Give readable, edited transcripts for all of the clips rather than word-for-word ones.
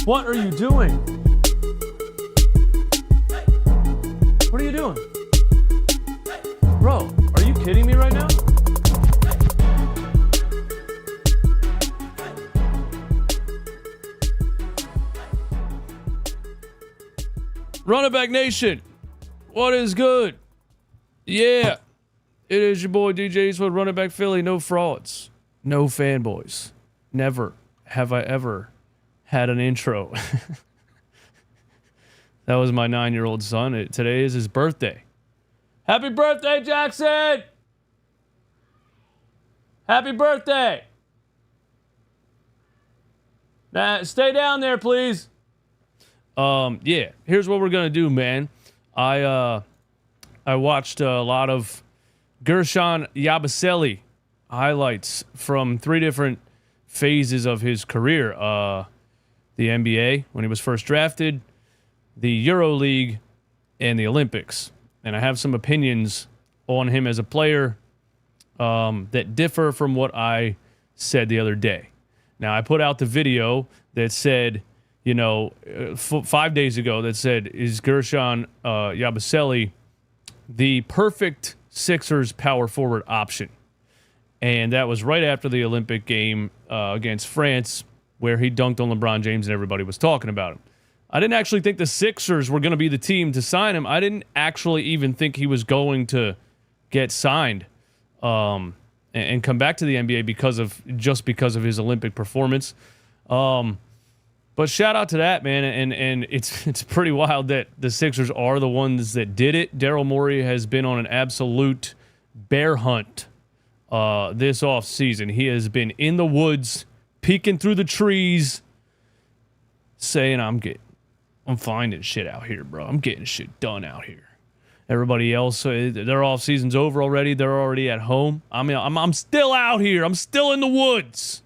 What are you doing? What are you doing? Bro, are you kidding me right now? Running Back Nation, what is good? Yeah, it is your boy DJ Eastwood, Running Back Philly. No frauds, no fanboys. Never have I ever had an intro. That was my 9-year-old son. Today is his birthday. Happy birthday, Jackson! Happy birthday! Now, stay down there, please. Yeah, here's what we're gonna do, man. I watched a lot of Geurschon Yabusele highlights from 3 different phases of his career. The NBA, when he was first drafted, the EuroLeague, and the Olympics. And I have some opinions on him as a player that differ from what I said the other day. Now, I put out the video that said, 5 days ago, that said, is Geurschon Yabusele the perfect Sixers power forward option? And that was right after the Olympic game against France, where he dunked on LeBron James and everybody was talking about him. I didn't actually think the Sixers were going to be the team to sign him. I didn't actually even think he was going to get signed and come back to the NBA because of his Olympic performance. But shout out to that, man, and it's pretty wild that the Sixers are the ones that did it. Daryl Morey has been on an absolute bear hunt this offseason. He has been in the woods, peeking through the trees, saying, I'm finding shit out here, bro. I'm getting shit done out here. Everybody else, their off season's over already. They're already at home. I mean, I'm still out here. I'm still in the woods.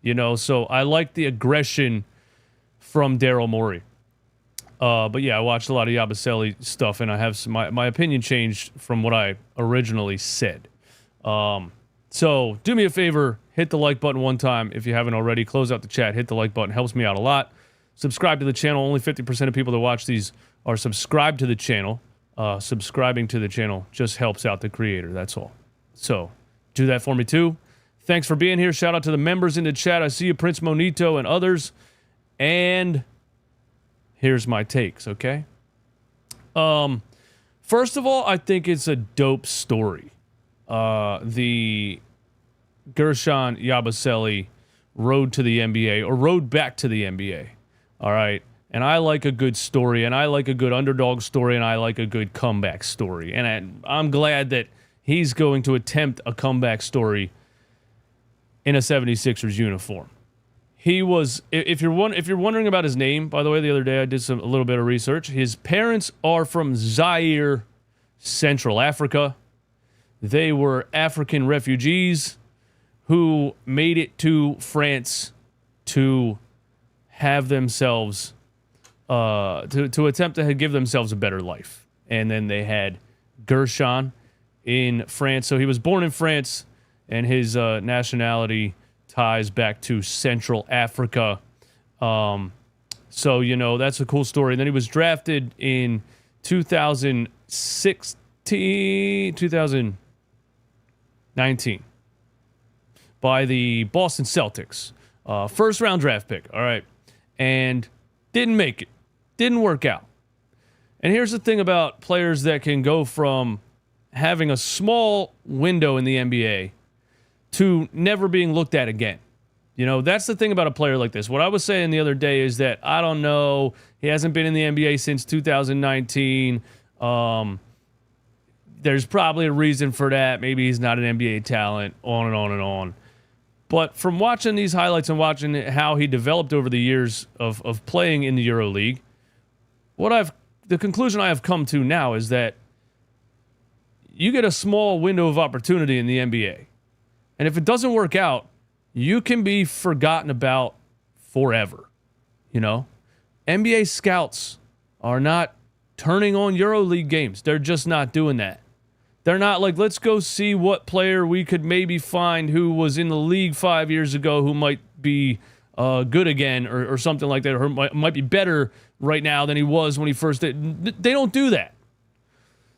So I like the aggression from Daryl Morey. But yeah, I watched a lot of Yabusele stuff, and I have my opinion changed from what I originally said. So do me a favor, hit the like button one time if you haven't already. Close out the chat, hit the like button, helps me out a lot. Subscribe to the channel. Only 50% of people that watch these are subscribed to the channel. Subscribing to the channel just helps out the creator, that's all. So do that for me too. Thanks for being here. Shout out to the members in the chat. I see you, Prince Monito and others. And here's my takes, okay? First of all, I think it's a dope story. The Geurschon Yabusele road to the NBA, or road back to the NBA. All right? And I like a good story, and I like a good underdog story, and I like a good comeback story. And I'm glad that he's going to attempt a comeback story in a 76ers uniform. He was, if you're wondering about his name, by the way, the other day I did a little bit of research. His parents are from Zaire, Central Africa. They were African refugees who made it to France to have themselves, to attempt to give themselves a better life. And then they had Geurshon in France. So he was born in France, and his nationality ties back to Central Africa. So, that's a cool story. And then he was drafted in 2019 by the Boston Celtics. First round draft pick. All right. And didn't make it. Didn't work out. And here's the thing about players that can go from having a small window in the NBA to never being looked at again. That's the thing about a player like this. What I was saying the other day is that, I don't know, he hasn't been in the NBA since 2019. There's probably a reason for that. Maybe he's not an NBA talent, on and on and on. But from watching these highlights and watching how he developed over the years of playing in the EuroLeague, the conclusion I have come to now is that you get a small window of opportunity in the NBA. And if it doesn't work out, you can be forgotten about forever. NBA scouts are not turning on EuroLeague games. They're just not doing that. They're not like, let's go see what player we could maybe find who was in the league 5 years ago who might be good again or something like that, or might be better right now than he was when he first did. They don't do that.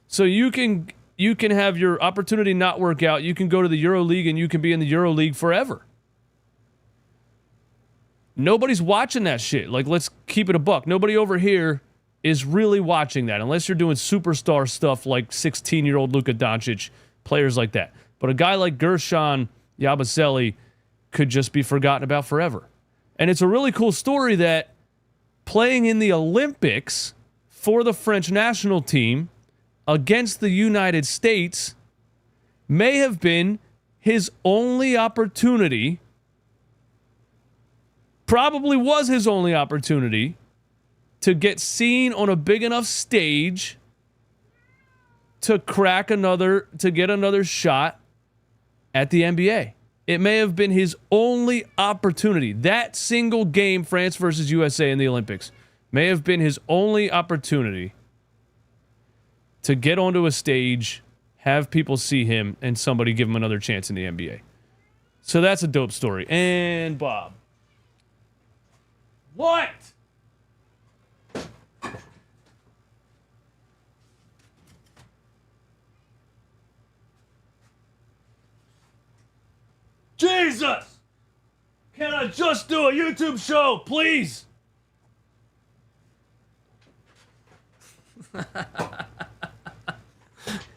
So you can have your opportunity not work out. You can go to the EuroLeague and you can be in the EuroLeague forever. Nobody's watching that shit. Like, let's keep it a buck. Nobody over here is really watching that unless you're doing superstar stuff like 16-year-old Luka Doncic, players like that. But a guy like Geurschon Yabusele could just be forgotten about forever. And it's a really cool story that playing in the Olympics for the French national team against the United States may have been his only opportunity, probably was his only opportunity to get seen on a big enough stage to get another shot at the NBA. It may have been his only opportunity. That single game, France versus USA in the Olympics, may have been his only opportunity to get onto a stage, have people see him, and somebody give him another chance in the NBA. So that's a dope story. And Bob. What? Jesus! Can I just do a YouTube show, please?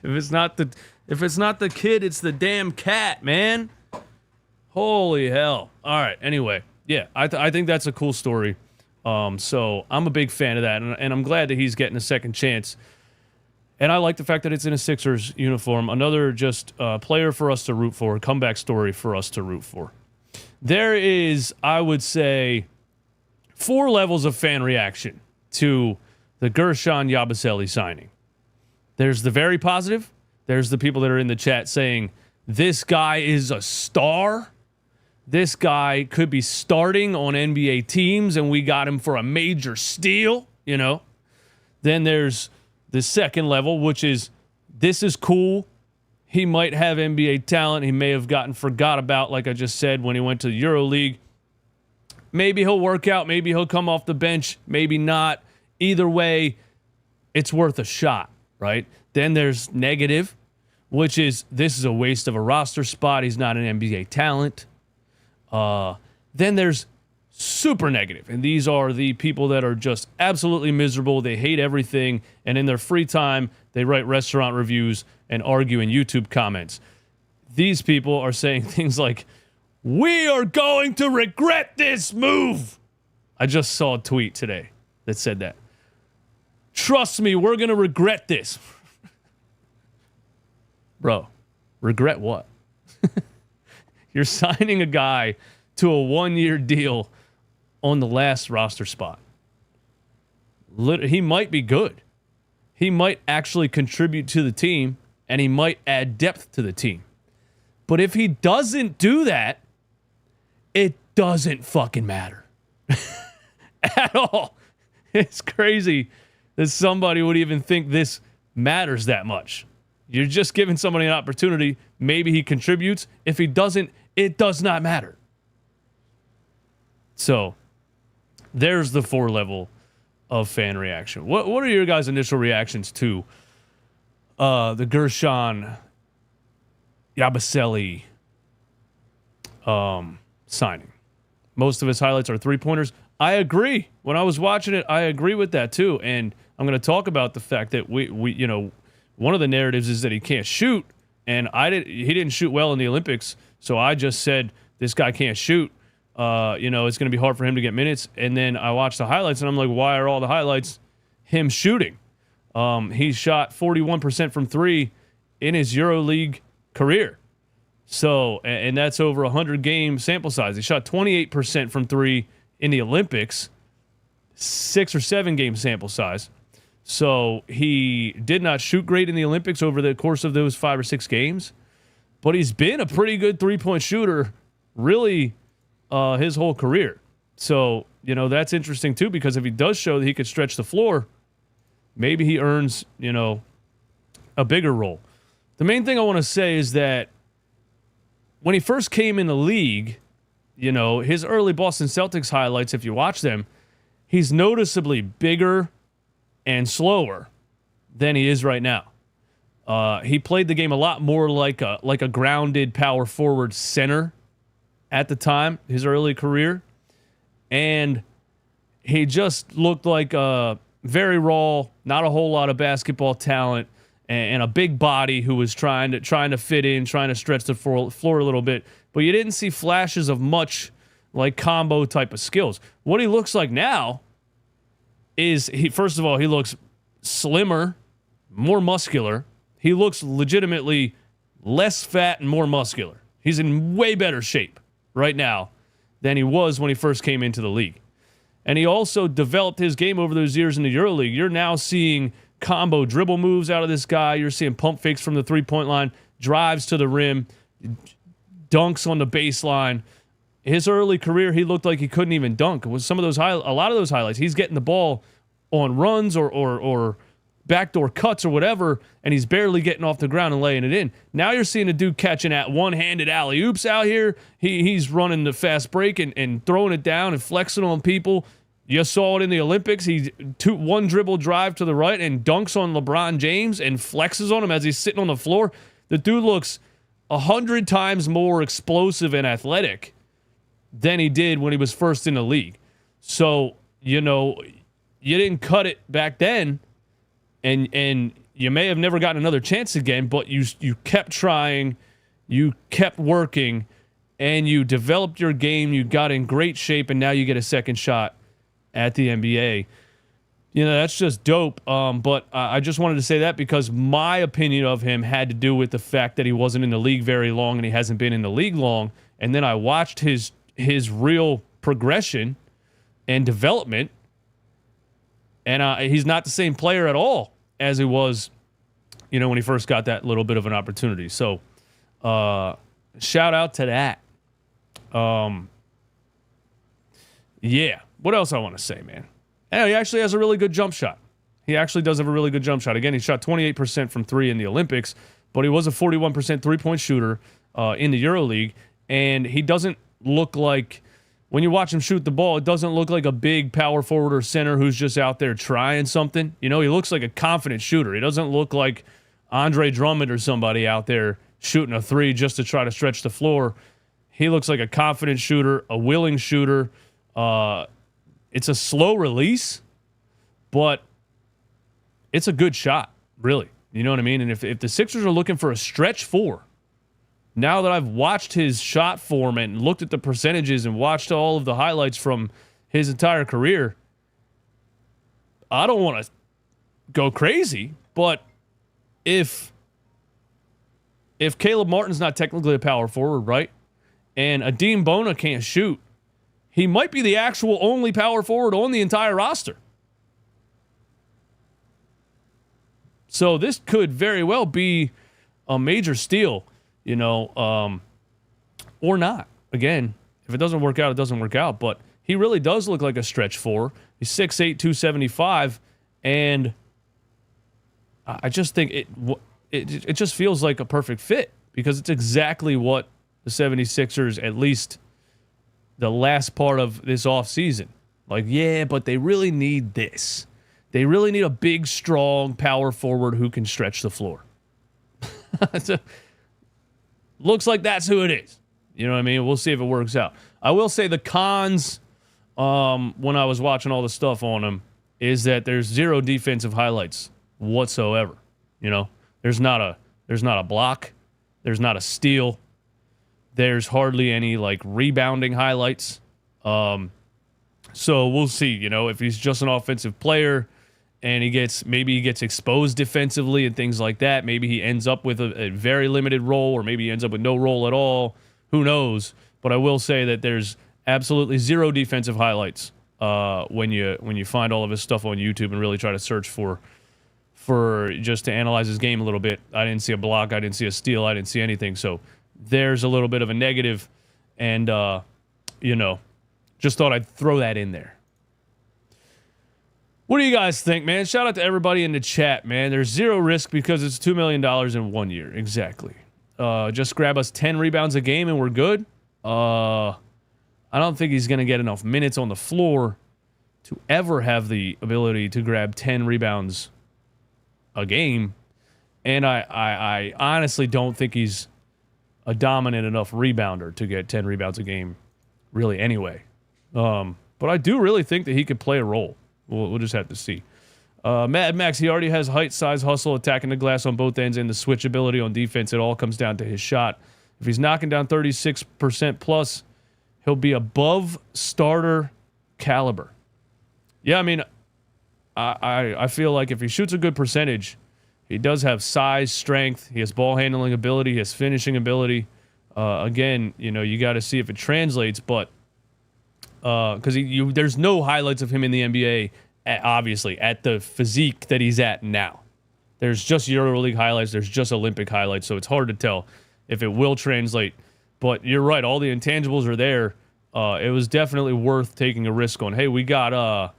If it's not the kid, it's the damn cat, man. Holy hell. All right, anyway. Yeah, I think that's a cool story. So I'm a big fan of that, and I'm glad that he's getting a second chance. And I like the fact that it's in a Sixers uniform. Another just player for us to root for, a comeback story for us to root for. There is, I would say, 4 levels of fan reaction to the Geurschon Yabusele signing. There's the very positive. There's the people that are in the chat saying, this guy is a star. This guy could be starting on NBA teams, and we got him for a major steal, you know. Then there's the second level, which is, this is cool. He might have NBA talent. He may have gotten forgot about, like I just said, when he went to the EuroLeague. Maybe he'll work out. Maybe he'll come off the bench. Maybe not. Either way, it's worth a shot, right? Then there's negative, which is, this is a waste of a roster spot. He's not an NBA talent. Then there's super negative, and these are the people that are just absolutely miserable. They hate everything, and in their free time, they write restaurant reviews and argue in YouTube comments. These people are saying things like, we are going to regret this move. I just saw a tweet today that said that. Trust me, we're going to regret this. Bro, regret what? You're signing a guy to a 1-year deal on the last roster spot. He might be good. He might actually contribute to the team, and he might add depth to the team. But if he doesn't do that, it doesn't fucking matter. At all. It's crazy that somebody would even think this matters that much. You're just giving somebody an opportunity. Maybe he contributes. If he doesn't, it does not matter. So, there's the 4 level of fan reaction. What are your guys' initial reactions to the Geurschon Yabusele signing? Most of his highlights are 3-pointers. I agree. When I was watching it, I agree with that too. And I'm going to talk about the fact that we you know, one of the narratives is that he can't shoot, and he didn't shoot well in the Olympics. So I just said, this guy can't shoot. You know, it's going to be hard for him to get minutes. And then I watched the highlights, and I'm like, why are all the highlights him shooting? He shot 41% from 3 in his EuroLeague career. So, and that's over 100-game sample size. He shot 28% from 3 in the Olympics, 6 or 7 game sample size. So he did not shoot great in the Olympics over the course of those 5 or 6 games. But he's been a pretty good 3-point shooter, really, his whole career. So, you know, that's interesting too, because if he does show that he could stretch the floor, maybe he earns, you know, a bigger role. The main thing I want to say is that when he first came in the league, you know, his early Boston Celtics highlights, if you watch them, he's noticeably bigger and slower than he is right now. He played the game a lot more like a grounded power forward center at the time, his early career. And he just looked like very raw, not a whole lot of basketball talent, and a big body who was trying to fit in, trying to stretch the floor a little bit. But you didn't see flashes of much like combo type of skills. What he looks like now is, first of all, he looks slimmer, more muscular. He looks legitimately less fat and more muscular. He's in way better shape right now than he was when he first came into the league. And he also developed his game over those years in the EuroLeague. You're now seeing combo dribble moves out of this guy. You're seeing pump fakes from the three-point line, drives to the rim, dunks on the baseline. His early career, he looked like he couldn't even dunk. With some of those a lot of those highlights, he's getting the ball on runs or backdoor cuts or whatever, and he's barely getting off the ground and laying it in. Now you're seeing a dude catching at one-handed alley-oops out here. He's running the fast break and throwing it down and flexing on people. You saw it in the Olympics. He one dribble drive to the right and dunks on LeBron James and flexes on him as he's sitting on the floor. The dude looks 100 times more explosive and athletic than he did when he was first in the league. So, you know, you didn't cut it back then, and you may have never gotten another chance again, but you kept trying, you kept working, and you developed your game. You got in great shape, and now you get a second shot at the NBA. You know, that's just dope. But I just wanted to say that because my opinion of him had to do with the fact that he wasn't in the league very long, and he hasn't been in the league long. And then I watched his real progression and development, and he's not the same player at all as he was, you know, when he first got that little bit of an opportunity. So, shout out to that. Yeah. What else I want to say, man? Yeah, he actually has a really good jump shot. He actually does have a really good jump shot. Again, he shot 28% from three in the Olympics, but he was a 41% three-point shooter in the EuroLeague, and he doesn't look like, when you watch him shoot the ball, it doesn't look like a big power forward or center who's just out there trying something. You know, he looks like a confident shooter. He doesn't look like Andre Drummond or somebody out there shooting a three just to try to stretch the floor. He looks like a confident shooter, a willing shooter. It's a slow release, but it's a good shot, really. You know what I mean? And if the Sixers are looking for a stretch four, now that I've watched his shot form and looked at the percentages and watched all of the highlights from his entire career, I don't want to go crazy, but if Caleb Martin's not technically a power forward, right, and Adeem Bona can't shoot, he might be the actual only power forward on the entire roster. So this could very well be a major steal, you know, or not. Again, if it doesn't work out, it doesn't work out. But he really does look like a stretch four. He's 6'8", 275, and I just think it just feels like a perfect fit because it's exactly what the 76ers, at least the last part of this offseason. Like, yeah, but they really need this. They really need a big, strong power forward who can stretch the floor. Looks like that's who it is. You know what I mean? We'll see if it works out. I will say the cons, when I was watching all the stuff on him, is that there's zero defensive highlights whatsoever. You know, there's not a block. There's not a steal. There's hardly any like rebounding highlights. So we'll see, you know, if he's just an offensive player and maybe he gets exposed defensively and things like that. Maybe he ends up with a very limited role, or maybe he ends up with no role at all. Who knows? But I will say that there's absolutely zero defensive highlights when you find all of his stuff on YouTube and really try to search for just to analyze his game a little bit. I didn't see a block. I didn't see a steal. I didn't see anything. So there's a little bit of a negative, and, you know, just thought I'd throw that in there. What do you guys think, man? Shout out to everybody in the chat, man. There's zero risk because it's $2 million in 1 year. Exactly. Just grab us 10 rebounds a game and we're good. I don't think he's going to get enough minutes on the floor to ever have the ability to grab 10 rebounds a game. And I honestly don't think he's a dominant enough rebounder to get 10 rebounds a game, really, anyway. But I do really think that he could play a role. We'll just have to see. Mad Max, he already has height, size, hustle, attacking the glass on both ends, and the switch ability on defense. It all comes down to his shot. If he's knocking down 36% plus, he'll be above starter caliber. Yeah, I mean, I feel like if he shoots a good percentage, he does have size, strength, he has ball handling ability, he has finishing ability. Again, you got to see if it translates, but because there's no highlights of him in the NBA, obviously, at the physique that he's at now. There's just EuroLeague highlights, there's just Olympic highlights, so it's hard to tell if it will translate. But you're right, all the intangibles are there. It was definitely worth taking a risk on. Hey, we got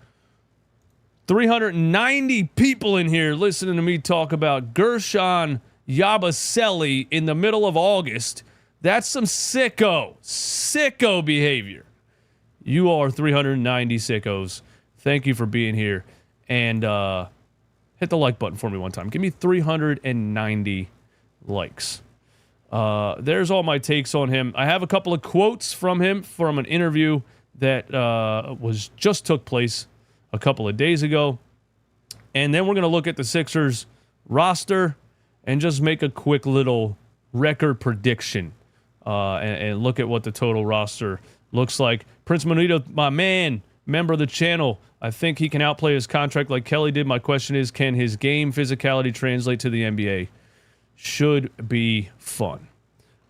390 people in here listening to me talk about Geurschon Yabusele in the middle of August. That's some sicko behavior. You are 390 sickos. Thank you for being here. And hit the like button for me one time. Give me 390 likes. There's all my takes on him. I have a couple of quotes from him from an interview that just took place a couple of days ago. And then we're going to look at the Sixers roster and just make a quick little record prediction and look at what the total roster looks like. Prince Monito, my man, member of the channel, I think he can outplay his contract like Kelly did. My question is, can his game physicality translate to the NBA? Should be fun.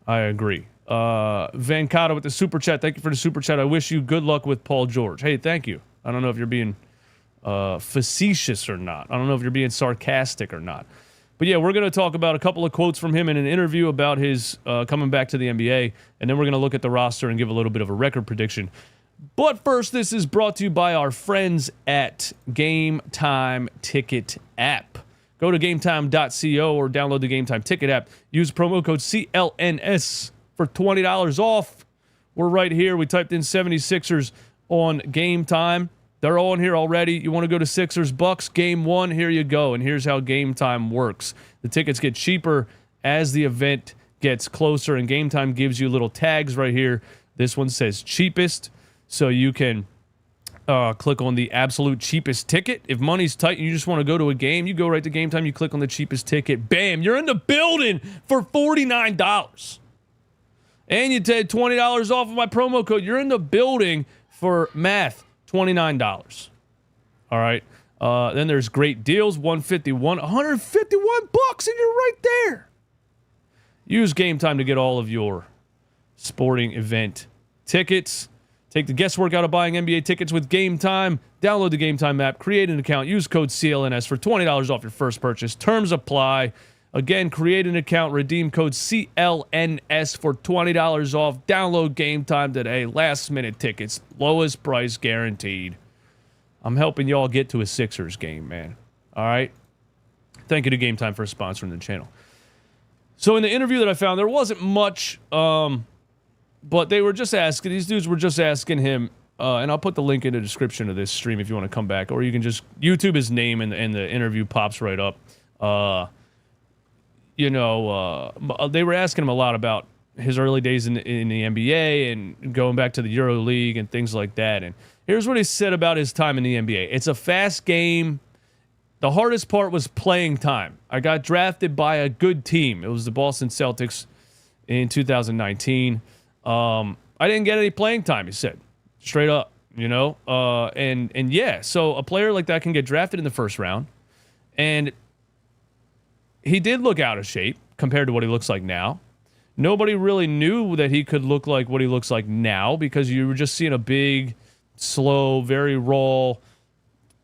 I agree. Van Cotta with the super chat. Thank you for the super chat. I wish you good luck with Paul George. Hey, thank you. I don't know if you're being facetious or not. I don't know if you're being sarcastic or not. But yeah, we're going to talk about a couple of quotes from him in an interview about his coming back to the NBA, and then we're going to look at the roster and give a little bit of a record prediction. But first, this is brought to you by our friends at Game Time Ticket app. Go to gametime.co or download the Game Time Ticket app. Use promo code CLNS for $20 off. We're right here. We typed in 76ers on Game Time. They're all in here already. You want to go to Sixers Bucks Game 1? Here you go. And here's how Game Time works. The tickets get cheaper as the event gets closer, and Game Time gives you little tags right here. This one says cheapest, so you can click on the absolute cheapest ticket. If money's tight and you just want to go to a game, you go right to Game Time, you click on the cheapest ticket. Bam, you're in the building for $49. And you take $20 off of my promo code. You're in the building for math, $29. All right. Then there's great deals, $151 bucks, and you're right there. Use Game Time to get all of your sporting event tickets. Take the guesswork out of buying NBA tickets with Game Time. Download the Game Time app, create an account, use code CLNS for $20 off your first purchase. Terms apply. Again, create an account, redeem code CLNS for $20 off. Download Game Time today. Last minute tickets, lowest price guaranteed. I'm helping y'all get to a Sixers game, man. All right? Thank you to Game Time for sponsoring the channel. So in the interview that I found, there wasn't much, but they were just asking, these dudes were just asking him, and I'll put the link in the description of this stream if you want to come back, or you can just YouTube his name and the interview pops right up. They were asking him a lot about his early days in the NBA and going back to the EuroLeague and things like that. And here's what he said about his time in the NBA. It's a fast game. The hardest part was playing time. I got drafted by a good team. It was the Boston Celtics in 2019. I didn't get any playing time, he said. Straight up, and yeah, so a player like that can get drafted in the first round. And he did look out of shape compared to what he looks like now. Nobody really knew that he could look like what he looks like now because you were just seeing a big, slow, very raw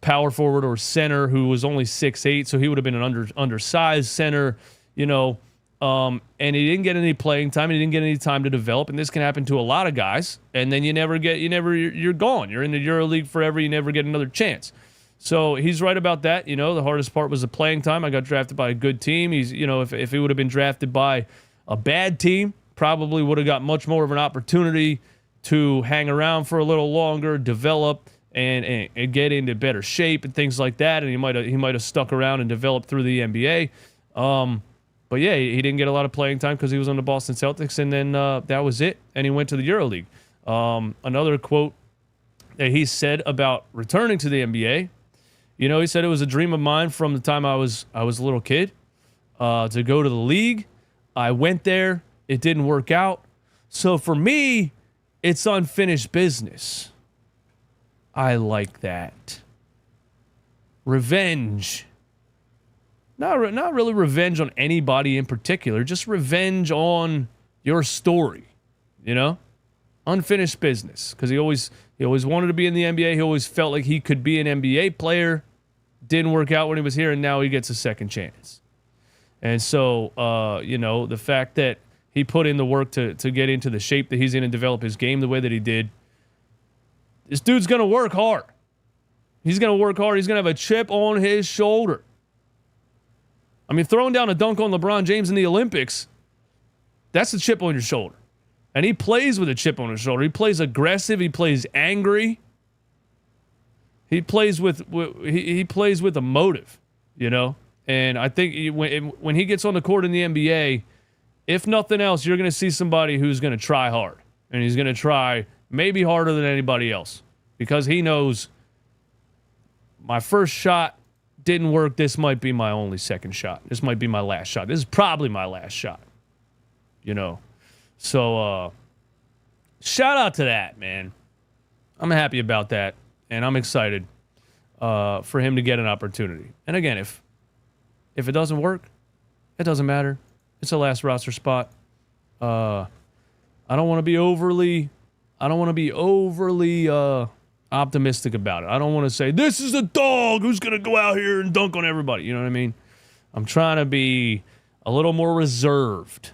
power forward or center who was only 6'8", so he would have been an undersized center, and he didn't get any playing time, and he didn't get any time to develop, and this can happen to a lot of guys, and then you're gone. You're in the EuroLeague forever, you never get another chance. So he's right about that. The hardest part was the playing time. I got drafted by a good team. He's, if he would have been drafted by a bad team, probably would have got much more of an opportunity to hang around for a little longer, develop, and get into better shape and things like that. And he might have stuck around and developed through the NBA. But yeah, he didn't get a lot of playing time because he was on the Boston Celtics, and then that was it. And he went to the EuroLeague. Another quote that he said about returning to the NBA. You know, he said it was a dream of mine from the time I was a little kid to go to the league. I went there. It didn't work out. So for me, it's unfinished business. I like that. Revenge. Not really revenge on anybody in particular, just revenge on your story, you know? Unfinished business, because he always wanted to be in the NBA. He always felt like he could be an NBA player. Didn't work out when he was here, and now he gets a second chance. And so, you know, the fact that he put in the work to get into the shape that he's in and develop his game the way that he did, this dude's going to work hard. He's going to work hard. He's going to have a chip on his shoulder. I mean, throwing down a dunk on LeBron James in the Olympics, that's a chip on your shoulder. And he plays with a chip on his shoulder. He plays aggressive. He plays angry. He plays with a motive, you know? And I think when he gets on the court in the NBA, if nothing else, you're going to see somebody who's going to try hard. And he's going to try maybe harder than anybody else. Because he knows my first shot didn't work. This might be my only second shot. This might be my last shot. This is probably my last shot. You know? So, shout out to that, man. I'm happy about that. And I'm excited for him to get an opportunity. And again, if it doesn't work, it doesn't matter. It's a last roster spot. I don't want to be overly optimistic about it. I don't want to say, this is a dog who's going to go out here and dunk on everybody. You know what I mean? I'm trying to be a little more reserved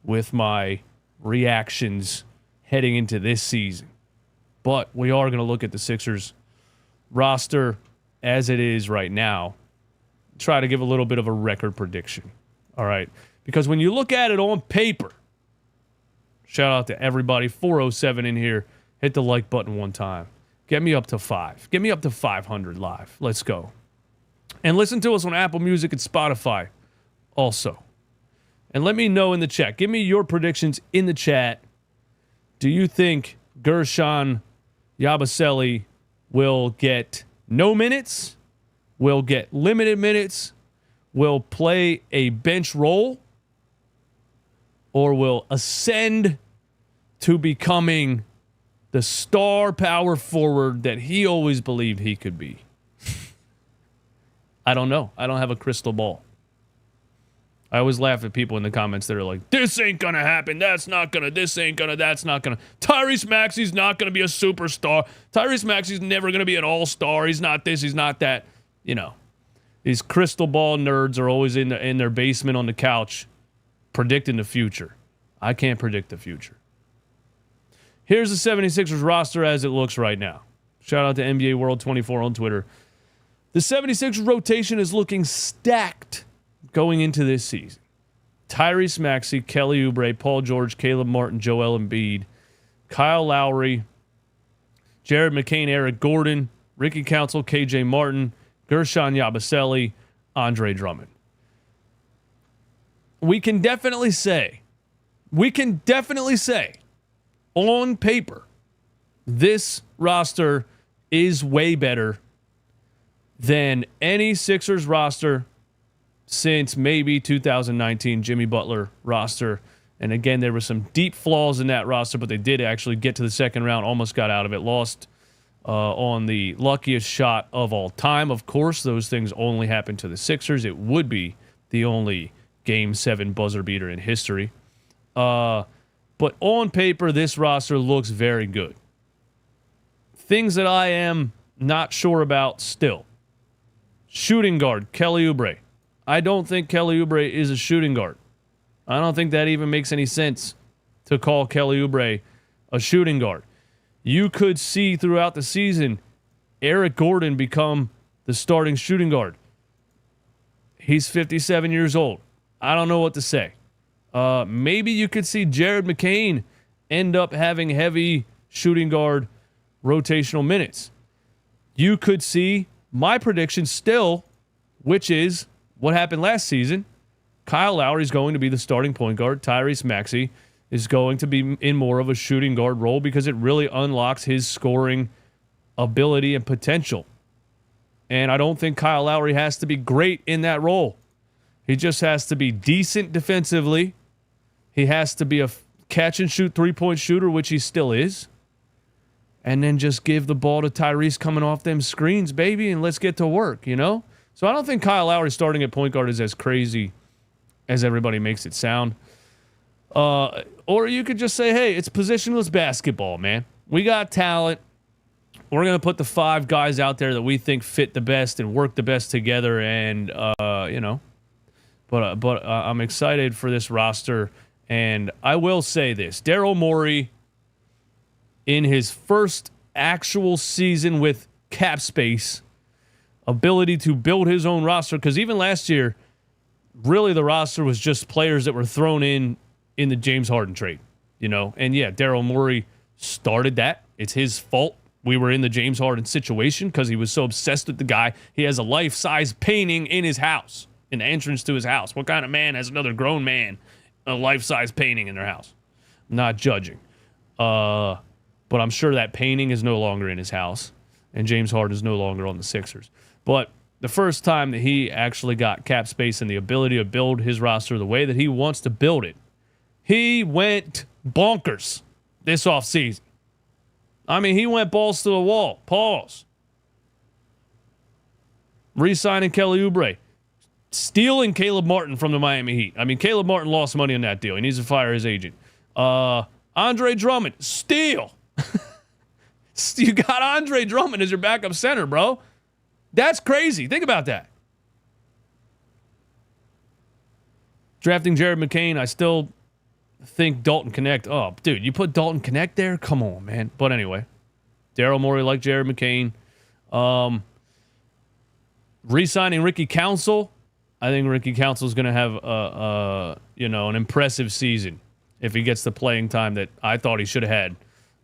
with my reactions heading into this season. But we are going to look at the Sixers roster as it is right now. Try to give a little bit of a record prediction. All right? Because when you look at it on paper, shout out to everybody, 407 in here. Hit the like button one time. Get me up to 5. Get me up to 500 live. Let's go. And listen to us on Apple Music and Spotify also. And let me know in the chat. Give me your predictions in the chat. Do you think Geurschon Yabusele will get no minutes? Will get limited minutes? Will play a bench role? Or will ascend to becoming the star power forward that he always believed he could be? I don't know. I don't have a crystal ball. I always laugh at people in the comments that are like, this ain't gonna happen, this ain't gonna. Tyrese Maxey's not gonna be a superstar. Tyrese Maxey's never gonna be an all-star. He's not this, he's not that. You know, these crystal ball nerds are always in their basement on the couch predicting the future. I can't predict the future. Here's the 76ers roster as it looks right now. Shout out to NBA World 24 on Twitter. The 76ers rotation is looking stacked going into this season. Tyrese Maxey, Kelly Oubre, Paul George, Caleb Martin, Joel Embiid, Kyle Lowry, Jared McCain, Eric Gordon, Ricky Council, KJ Martin, Geurschon Yabusele, Andre Drummond. We can definitely say, on paper, this roster is way better than any Sixers roster since maybe 2019 Jimmy Butler roster. And again, there were some deep flaws in that roster, but they did actually get to the second round, almost got out of it, lost on the luckiest shot of all time. Of course, those things only happen to the Sixers. It would be the only Game 7 buzzer beater in history. But on paper, this roster looks very good. Things that I am not sure about still. Shooting guard, Kelly Oubre. I don't think Kelly Oubre is a shooting guard. I don't think that even makes any sense to call Kelly Oubre a shooting guard. You could see throughout the season Eric Gordon become the starting shooting guard. He's 57 years old. I don't know what to say. Maybe you could see Jared McCain end up having heavy shooting guard rotational minutes. You could see my prediction still, which is what happened last season. Kyle Lowry is going to be the starting point guard. Tyrese Maxey is going to be in more of a shooting guard role because it really unlocks his scoring ability and potential. And I don't think Kyle Lowry has to be great in that role. He just has to be decent defensively. He has to be a catch and shoot three-point shooter, which he still is. And then just give the ball to Tyrese coming off them screens, baby, and let's get to work, you know? So I don't think Kyle Lowry starting at point guard is as crazy as everybody makes it sound. Or you could just say, hey, it's positionless basketball, man. We got talent. We're going to put the 5 guys out there that we think fit the best and work the best together. And, you know, but I'm excited for this roster. And I will say this. Daryl Morey, in his first actual season with cap space, ability to build his own roster, because even last year, really the roster was just players that were thrown in the James Harden trade, you know. And yeah, Daryl Morey started that. It's his fault. We were in the James Harden situation because he was so obsessed with the guy. He has a life-size painting in his house, in the entrance to his house. What kind of man has another grown man a life-size painting in their house? I'm not judging. But I'm sure that painting is no longer in his house, and James Harden is no longer on the Sixers. But the first time that he actually got cap space and the ability to build his roster the way that he wants to build it, he went bonkers this offseason. I mean, he went balls to the wall. Pause. Re-signing Kelly Oubre. Stealing Caleb Martin from the Miami Heat. I mean, Caleb Martin lost money on that deal. He needs to fire his agent. Andre Drummond. Steal. You got Andre Drummond as your backup center, bro. That's crazy. Think about that. Drafting Jared McCain, I still think Dalton Connect. Oh, dude, you put Dalton Connect there? Come on, man. But anyway, Daryl Morey like Jared McCain. Re-signing Ricky Council. I think Ricky Council is going to have an impressive season if he gets the playing time that I thought he should have had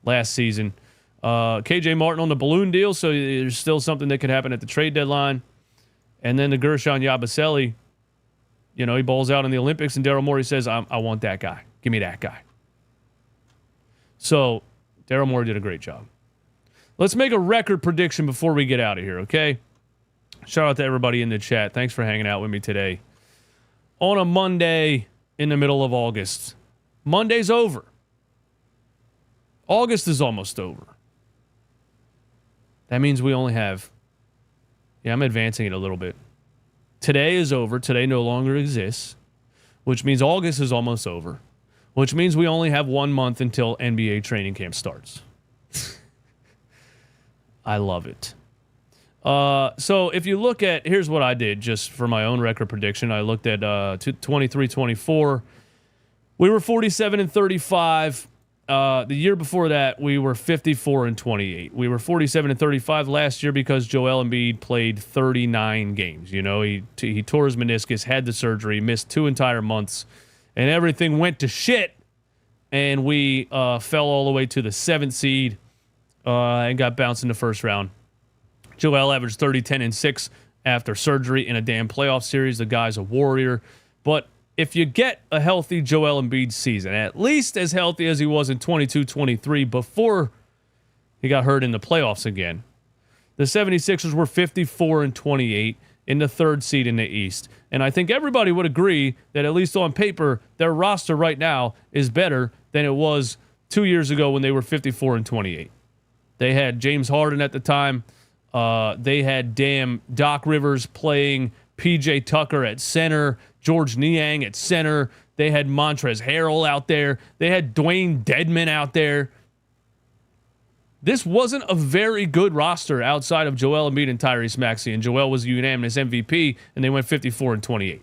last season. KJ Martin on the balloon deal, so there's still something that could happen at the trade deadline. And then the Geurschon Yabusele, you know, he balls out in the Olympics, and Daryl Morey says, I want that guy. Give me that guy. So Daryl Morey did a great job. Let's make a record prediction before we get out of here, okay? Shout out to everybody in the chat. Thanks for hanging out with me today. On a Monday in the middle of August. Monday's over. August is almost over. That means we only have... Yeah, I'm advancing it a little bit. Today is over. Today no longer exists, which means August is almost over, which means we only have 1 month until NBA training camp starts. I love it. So if you look at, here's what I did just for my own record prediction. I looked at 23-24. We were 47-35. The year before that, we were 54-28. We were 47-35 last year because Joel Embiid played 39 games. You know, he tore his meniscus, had the surgery, missed 2 entire months, and everything went to shit. And we fell all the way to the 7th seed and got bounced in the first round. Joel averaged 30, 10, and 6 after surgery in a damn playoff series. The guy's a warrior. But if you get a healthy Joel Embiid season, at least as healthy as he was in 22-23 before he got hurt in the playoffs again, the 76ers were 54-28 in the 3rd seed in the East. And I think everybody would agree that at least on paper, their roster right now is better than it was 2 years ago when they were 54-28. They had James Harden at the time. They had damn Doc Rivers playing PJ Tucker at center, George Niang at center. They had Montrezl Harrell out there. They had Dwayne Dedmon out there. This wasn't a very good roster outside of Joel Embiid and Tyrese Maxey, and Joel was unanimous MVP, and they went 54-28.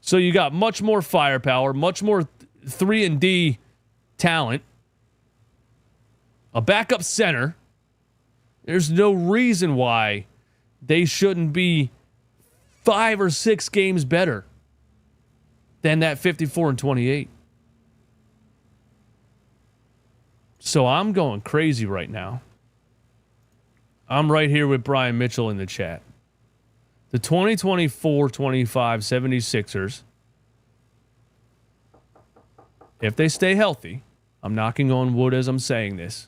So you got much more firepower, much more 3-and-D talent, a backup center. There's no reason why they shouldn't be 5 or 6 games better than that 54-28. So I'm going crazy right now. I'm right here with Brian Mitchell in the chat. The 2024-25 76ers, if they stay healthy, I'm knocking on wood as I'm saying this,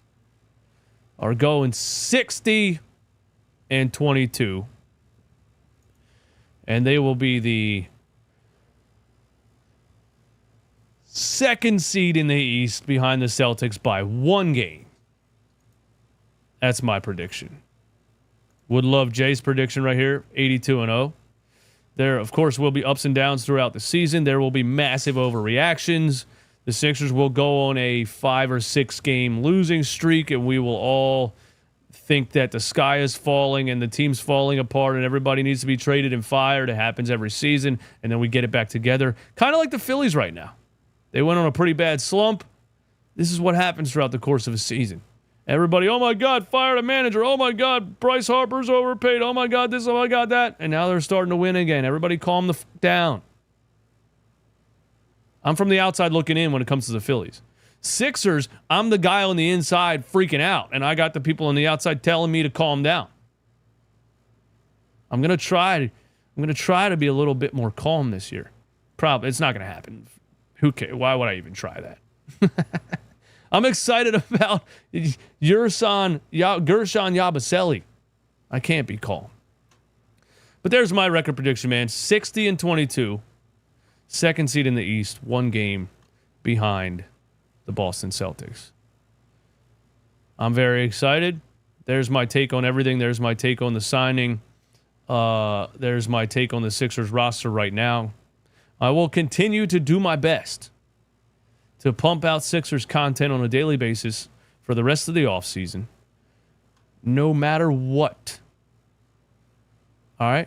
are going 60-22. And they will be the second seed in the East behind the Celtics by 1 game. That's my prediction. Would love Jay's prediction right here, 82-0. There, of course, will be ups and downs throughout the season. There will be massive overreactions. The Sixers will go on a 5 or 6 game losing streak, and we will all think that the sky is falling and the team's falling apart and everybody needs to be traded and fired. It happens every season, and then we get it back together. Kind of like the Phillies right now. They went on a pretty bad slump. This is what happens throughout the course of a season. Everybody, oh my God, fired a manager. Oh my God, Bryce Harper's overpaid. Oh my God, this, oh my God, that. And now they're starting to win again. Everybody calm the down. I'm from the outside looking in when it comes to the Phillies. Sixers, I'm the guy on the inside freaking out, and I got the people on the outside telling me to calm down. I'm gonna try to be a little bit more calm this year. Probably it's not gonna happen. Who cares? Why would I even try that? I'm excited about Geurshaun Yabusele. I can't be calm. But there's my record prediction, man. 60-22. Second seed in the East, 1 game behind the Boston Celtics. I'm very excited. There's my take on everything. There's my take on the signing. There's my take on the Sixers roster right now. I will continue to do my best to pump out Sixers content on a daily basis for the rest of the offseason, no matter what. All right?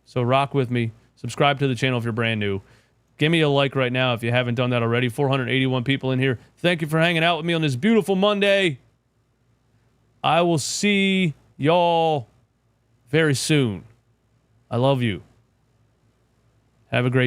So rock with me. Subscribe to the channel if you're brand new. Give me a like right now if you haven't done that already. 481 people in here. Thank you for hanging out with me on this beautiful Monday. I will see y'all very soon. I love you. Have a great